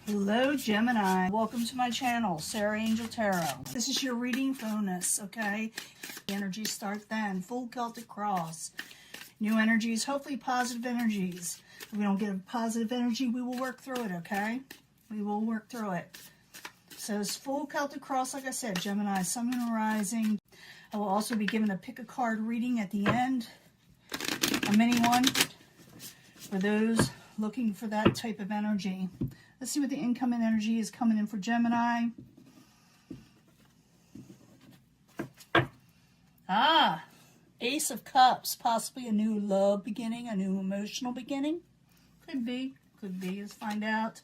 Hello Gemini, welcome to my channel, Sarah Angel Tarot. This is your reading bonus, okay? The energies start then, full Celtic cross. New energies, hopefully positive energies. If we don't get a positive energy, we will work through it, okay? We will work through it. So it's full Celtic cross, like I said, Gemini, Sun and Rising. I will also be giving a pick a card reading at the end, a mini one, for those looking for that type of energy. Let's see what the incoming energy is coming in for Gemini. Ace of Cups, possibly a new love beginning, a new emotional beginning. Could be. Let's find out.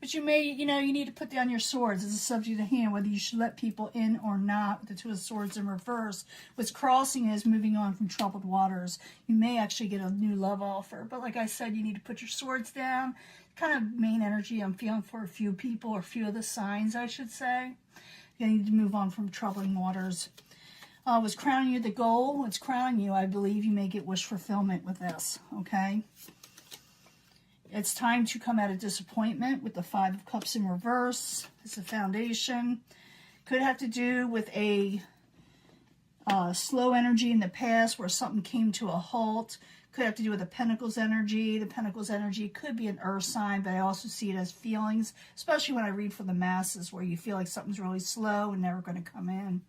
But you may, you need to put down your swords as a subject of hand, whether you should let people in or not. With the Two of Swords in reverse. What's crossing is moving on from troubled waters. You may actually get a new love offer. But like I said, you need to put your swords down. Kind of main energy I'm feeling for a few people, or a few of the signs, I should say. You need to move on from troubling waters. Was crowning you the goal? It's crowning you. I believe you may get wish fulfillment with this, okay? It's time to come out of disappointment with the Five of Cups in reverse. It's a foundation. Could have to do with a slow energy in the past where something came to a halt. Could have to do with the Pentacles energy. The Pentacles energy could be an earth sign, but I also see it as feelings, especially when I read for the masses where you feel like something's really slow and never going to come in.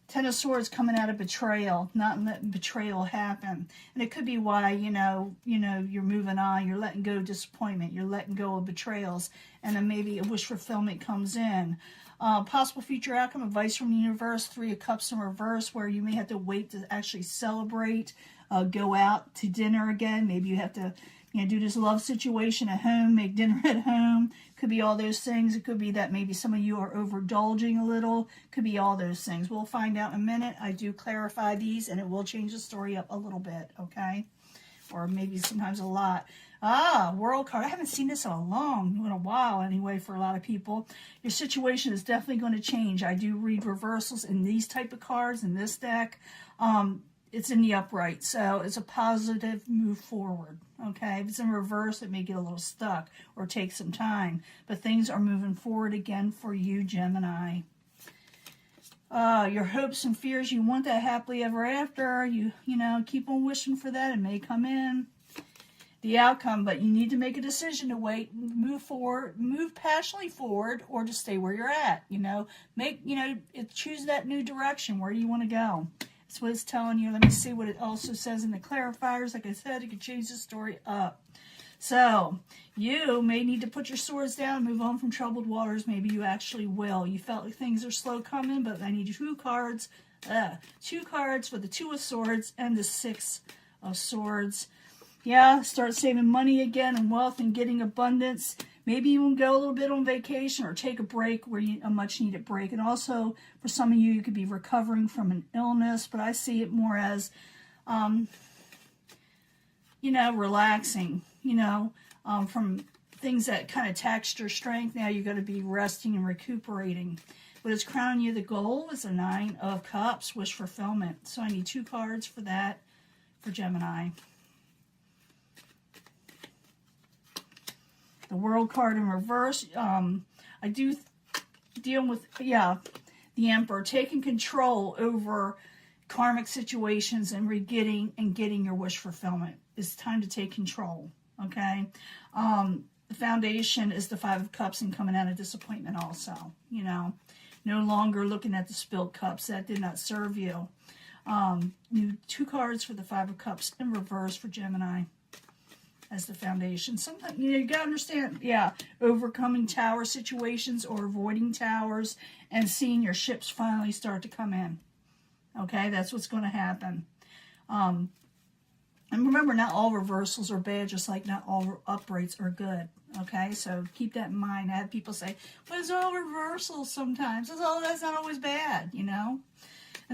Ten of Swords coming out of betrayal, not letting betrayal happen. And it could be why, you're moving on, you're letting go of disappointment, you're letting go of betrayals, and then maybe a wish fulfillment comes in. Possible future outcome, advice from the universe, Three of Cups in reverse, where you may have to wait to actually celebrate, go out to dinner again. Maybe you have to do this love situation at home, make dinner at home. Could be all those things. It could be that maybe some of you are overindulging a little. Could be all those things. We'll find out in a minute. I do clarify these, and it will change the story up a little bit, okay? Or maybe sometimes a lot. World card. I haven't seen this in a while anyway, for a lot of people. Your situation is definitely going to change. I do read reversals in these type of cards in this deck. It's in the upright, so it's a positive move forward, okay? If it's in reverse, it may get a little stuck or take some time, but things are moving forward again for you, Gemini. Your hopes and fears, you want that happily ever after. You keep on wishing for that. It may come in. The outcome, but you need to make a decision to wait, move forward, move passionately forward, or to stay where you're at. Choose that new direction. Where do you want to go? That's what it's telling you. Let me see what it also says in the clarifiers. Like I said, it could change the story up. So, you may need to put your swords down, move on from troubled waters. Maybe you actually will. You felt like things are slow coming, but I need two cards. Two cards for the Two of Swords and the Six of Swords. Yeah, start saving money again and wealth and getting abundance. Maybe you will go a little bit on vacation or take a break, a much needed break. And also, for some of you, you could be recovering from an illness, but I see it more as, relaxing, from things that kind of taxed your strength. Now you're going to be resting and recuperating. What is crowning you the goal is a Nine of Cups, wish fulfillment. So I need two cards for that for Gemini. The World card in reverse. I do deal with, the Emperor, taking control over karmic situations and getting your wish fulfillment. It's time to take control, okay? The foundation is the Five of Cups and coming out of disappointment also, no longer looking at the spilled cups. That did not serve you. Two cards for the Five of Cups in reverse for Gemini as the foundation. Sometimes, you got to understand, overcoming tower situations or avoiding towers and seeing your ships finally start to come in. Okay, that's what's going to happen. And remember, not all reversals are bad, just like not all uprights are good. Okay, so keep that in mind. I have people say, well, it's all reversals sometimes. That's not always bad, In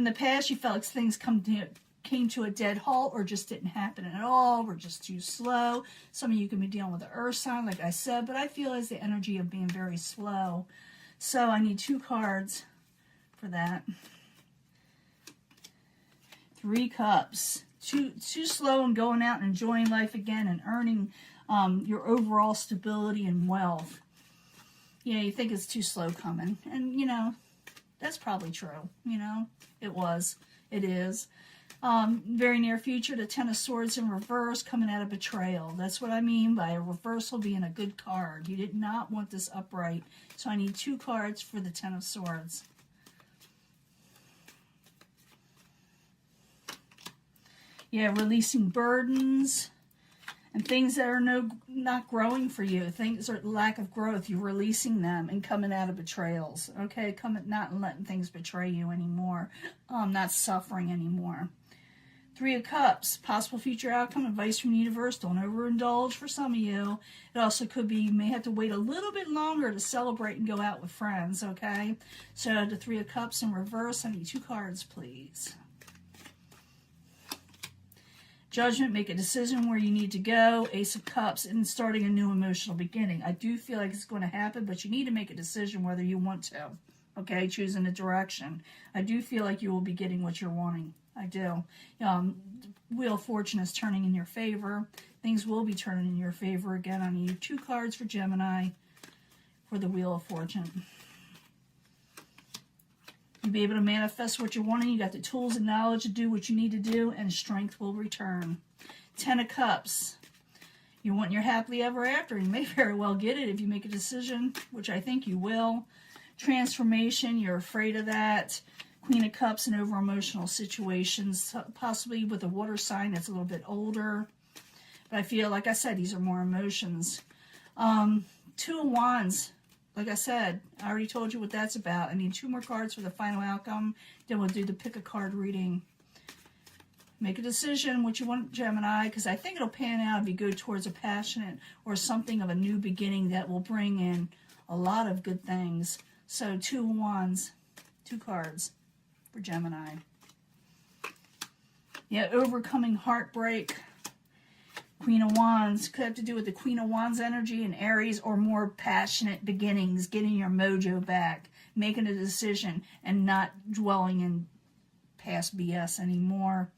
the past, you felt like things came to a dead halt or just didn't happen at all. We're just too slow. Some of you can be dealing with the earth sign, like I said, but I feel as the energy of being very slow. So I need two cards for that. Three Cups. Too slow and going out and enjoying life again and earning your overall stability and wealth. You know, you think it's too slow coming. And, you know, that's probably true. You know, it is. Very near future, the Ten of Swords in reverse, coming out of betrayal. That's what I mean by a reversal being a good card. You did not want this upright. So I need 2 cards for the Ten of Swords. Yeah, releasing burdens and things that are not growing for you. Things are lack of growth. You're releasing them and coming out of betrayals. Okay, not letting things betray you anymore. Not suffering anymore. 3 of Cups, possible future outcome, advice from the universe. Don't overindulge for some of you. It also could be you may have to wait a little bit longer to celebrate and go out with friends, okay? So the 3 of Cups in reverse, I need 2 cards, please. Judgment, make a decision where you need to go. Ace of Cups, and starting a new emotional beginning. I do feel like it's going to happen, but you need to make a decision whether you want to, okay? Choosing a direction. I do feel like you will be getting what you're wanting. I do. Wheel of Fortune is turning in your favor. Things will be turning in your favor again. I need 2 cards for Gemini for the Wheel of Fortune. You'll be able to manifest what you're wanting. You got the tools and knowledge to do what you need to do, and strength will return. 10 of Cups. You want your happily ever after. You may very well get it if you make a decision, which I think you will. Transformation, you're afraid of that. Queen of Cups and over emotional situations, possibly with a water sign that's a little bit older. But I feel, like I said, these are more emotions. 2 of Wands, like I said, I already told you what that's about. I need 2 more cards for the final outcome. Then we'll do the pick a card reading. Make a decision what you want, Gemini, because I think it'll pan out if you go towards a passionate or something of a new beginning that will bring in a lot of good things. So 2 of Wands, 2 cards for Gemini. Yeah, overcoming heartbreak. Queen of Wands could have to do with the Queen of Wands energy in Aries, or more passionate beginnings, getting your mojo back, making a decision and not dwelling in past BS anymore.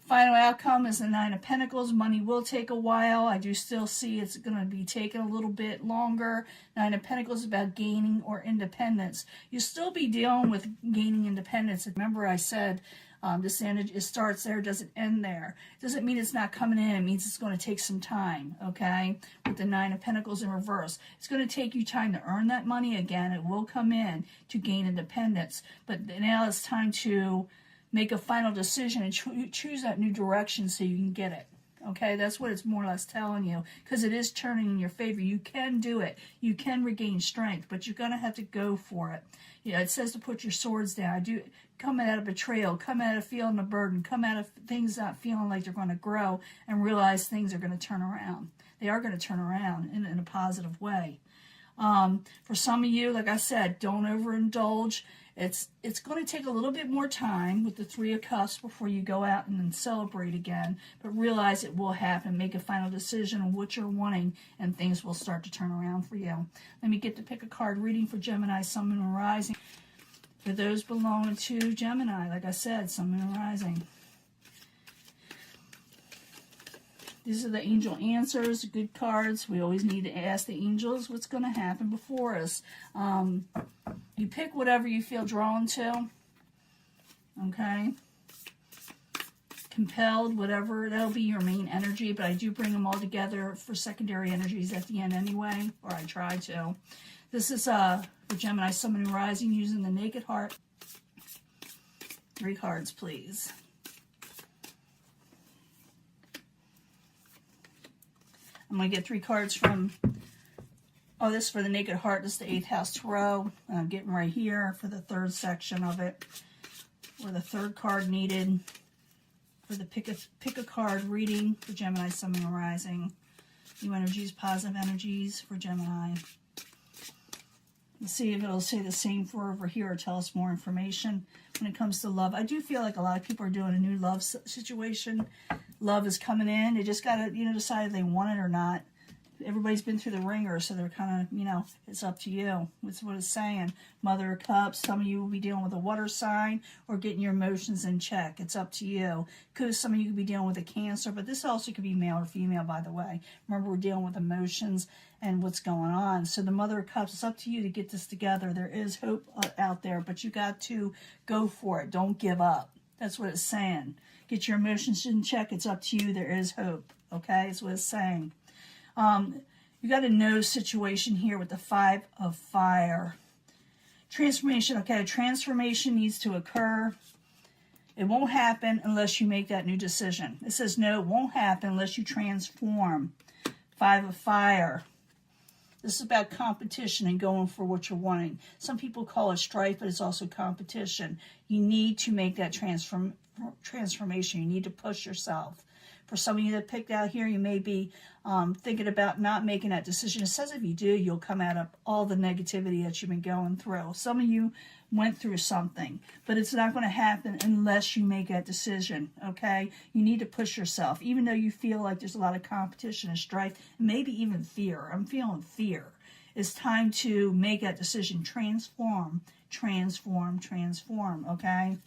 Final outcome is the 9 of Pentacles. Money will take a while. I do still see it's going to be taking a little bit longer. 9 of Pentacles is about gaining or independence. You'll still be dealing with gaining independence. Remember I said this energy, it starts there, doesn't end there. Doesn't mean it's not coming in. It means it's going to take some time, okay? With the 9 of Pentacles in reverse. It's going to take you time to earn that money again. It will come in to gain independence. But now it's time to make a final decision and choose that new direction so you can get it. Okay, that's what it's more or less telling you, because it is turning in your favor. You can do it. You can regain strength, but you're going to have to go for it. You know, it says to put your swords down. I do come out of betrayal, come out of feeling a burden, come out of things not feeling like they're going to grow, and realize things are going to turn around. They are going to turn around in a positive way. For some of you, like I said, don't overindulge. It's going to take a little bit more time with the 3 of Cups before you go out and then celebrate again, but realize it will happen. Make a final decision on what you're wanting, and things will start to turn around for you. Let me get to pick a card reading for Gemini, Sun, Moon, and Rising. For those belonging to Gemini, like I said, Sun, Moon, and Rising. These are the angel answers, good cards. We always need to ask the angels what's going to happen before us. You pick whatever you feel drawn to. Okay? Compelled, whatever. That'll be your main energy, but I do bring them all together for secondary energies at the end anyway, or I try to. This is for Gemini, Sun, Moon, and Rising using the Naked Heart. 3 cards, please. I'm going to get 3 cards from, this is for the Naked Heart. This is the 8th House Tarot. I'm getting right here for the 3rd section of it, where the 3rd card needed for the pick a card reading for Gemini, Sun, Moon, and Rising. New energies, positive energies for Gemini. Let's see if it'll say the same for over here or tell us more information when it comes to love. I do feel like a lot of people are doing a new love situation. Love is coming in. They just got to, decide if they want it or not. everybody's been through the ringer, so they're kind of, you know, it's up to you. That's what it's saying. Mother of Cups, some of you will be dealing with a water sign or getting your emotions in check. It's up to you. Because some of you could be dealing with a Cancer, but this also could be male or female, by the way. Remember, we're dealing with emotions and what's going on. So the Mother of Cups, it's up to you to get this together. There is hope out there, but you got to go for it. Don't give up. That's what it's saying. Get your emotions in check. It's up to you. There is hope. Okay, that's what it's saying. You got a no situation here with the 5 of Fire. Transformation. Okay, transformation needs to occur. It won't happen unless you make that new decision. It says no, it won't happen unless you transform. 5 of Fire. This is about competition and going for what you're wanting. Some people call it strife, but it's also competition. You need to make that transformation. You need to push yourself. For some of you that picked out here, you may be thinking about not making that decision. It says if you do, you'll come out of all the negativity that you've been going through. Some of you went through something, but it's not going to happen unless you make that decision, okay? You need to push yourself, even though you feel like there's a lot of competition and strife, and maybe even fear. I'm feeling fear. It's time to make that decision. Transform, transform, transform, okay?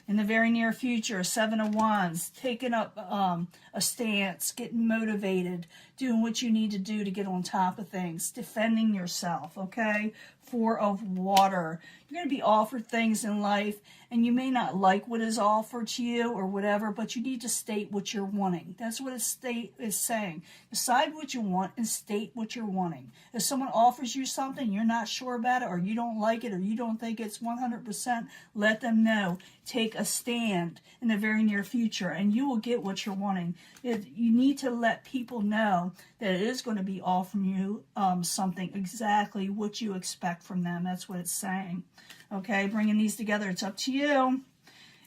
In the very near future, 7 of Wands, taking up a stance, getting motivated, doing what you need to do to get on top of things, defending yourself, okay? 4 of Water. You're going to be offered things in life, and you may not like what is offered to you or whatever, but you need to state what you're wanting. That's what it is saying. Decide what you want and state what you're wanting. If someone offers you something, you're not sure about it, or you don't like it, or you don't think it's 100%, let them know. Take a stand in the very near future, and you will get what you're wanting. You need to let people know that it is going to be offering you something, exactly what you expect from them. That's what it's saying. Okay, bringing these together, it's up to you.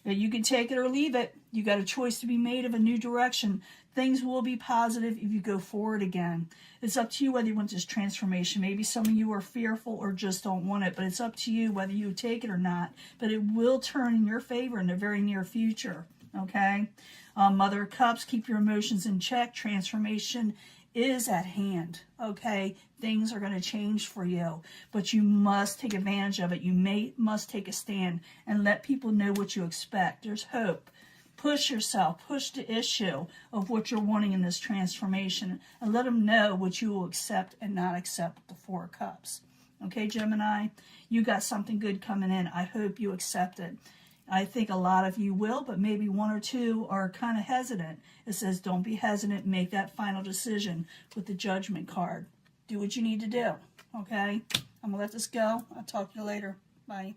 You can take it or leave it. You got a choice to be made of a new direction. Things will be positive if you go forward again. It's up to you whether you want this transformation. Maybe some of you are fearful or just don't want it, but it's up to you whether you take it or not. But it will turn in your favor in the very near future. Okay, Mother of Cups, keep your emotions in check. Transformation is at hand. Okay, things are going to change for you, but you must take advantage of it. You must take a stand and let people know what you expect. There's hope. Push yourself, push the issue of what you're wanting in this transformation, and let them know what you will accept and not accept with the 4 of Cups. Okay, Gemini, you got something good coming in. I hope you accept it. I think a lot of you will, but maybe 1 or 2 are kind of hesitant. It says don't be hesitant. Make that final decision with the Judgment card. Do what you need to do, okay? I'm going to let this go. I'll talk to you later. Bye.